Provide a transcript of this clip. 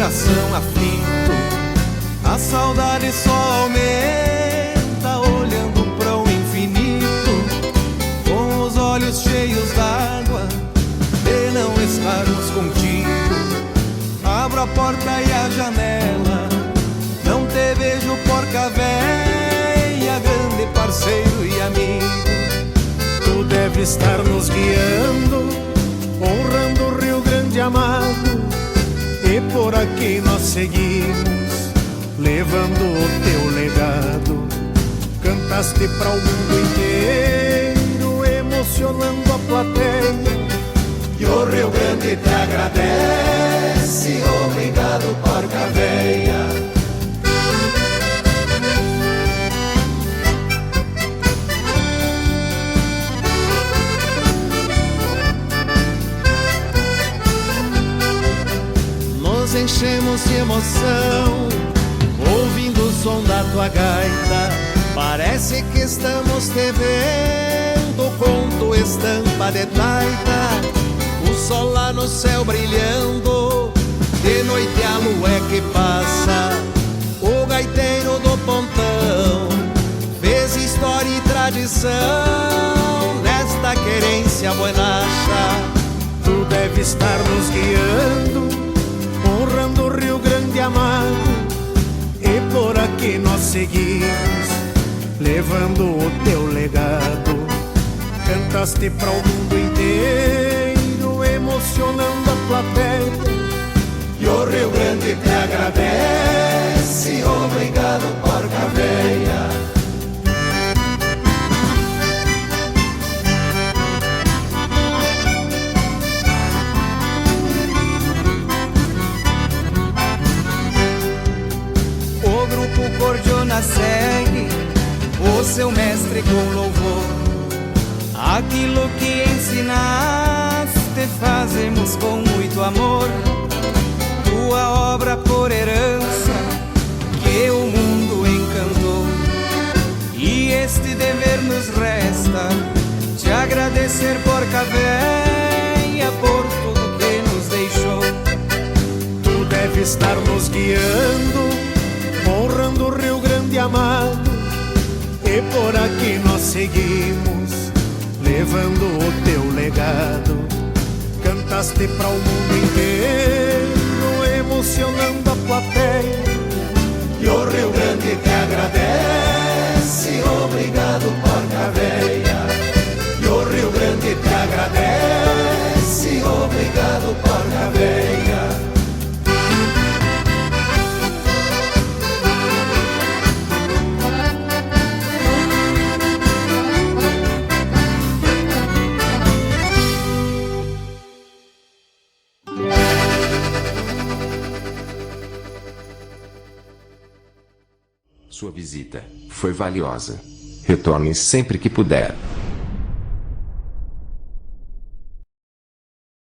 coração aflito, a saudade só aumenta, olhando para o infinito, com os olhos cheios d'água, de não estarmos contigo. Abro a porta e a janela, não te vejo, porca véia, grande parceiro e amigo. Tu deve estar nos guiando, honrando o Rio Grande amado, e por aqui nós seguimos, levando o teu legado. Cantaste para o mundo inteiro, emocionando a plateia, e o Rio Grande te agradece. Obrigado, porca véia. Nos enchemos de emoção, ouvindo o som da tua gaita. Parece que estamos te vendo com tua estampa de taita. O sol lá no céu brilhando, de noite a lua é que passa. O gaiteiro do pontão fez história e tradição nesta querência buenacha. Tu deve estar nos guiando, honrando o Rio Grande amado, e por aqui nós seguimos, levando o teu legado. Cantaste para o mundo inteiro, emocionando a plateia, e o Rio Grande te agradece. Obrigado, porca véia. O grupo Cordiona segue o seu mestre com louvor. Aquilo que ensinaste fazemos com muito amor. Tua obra por herança que o mundo encantou, e este dever nos resta, te agradecer, porca véia, por tudo que nos deixou. Tu deve estar nos guiando, honrando o Rio Grande amado, e por aqui nós seguimos, levando o teu legado. Cantaste para o mundo inteiro, emocionando a plateia, e o Rio Grande te agradece. Obrigado, porca véia. E o Rio Grande te agradece. Obrigado, porca véia. Sua visita foi valiosa. Retorne sempre que puder.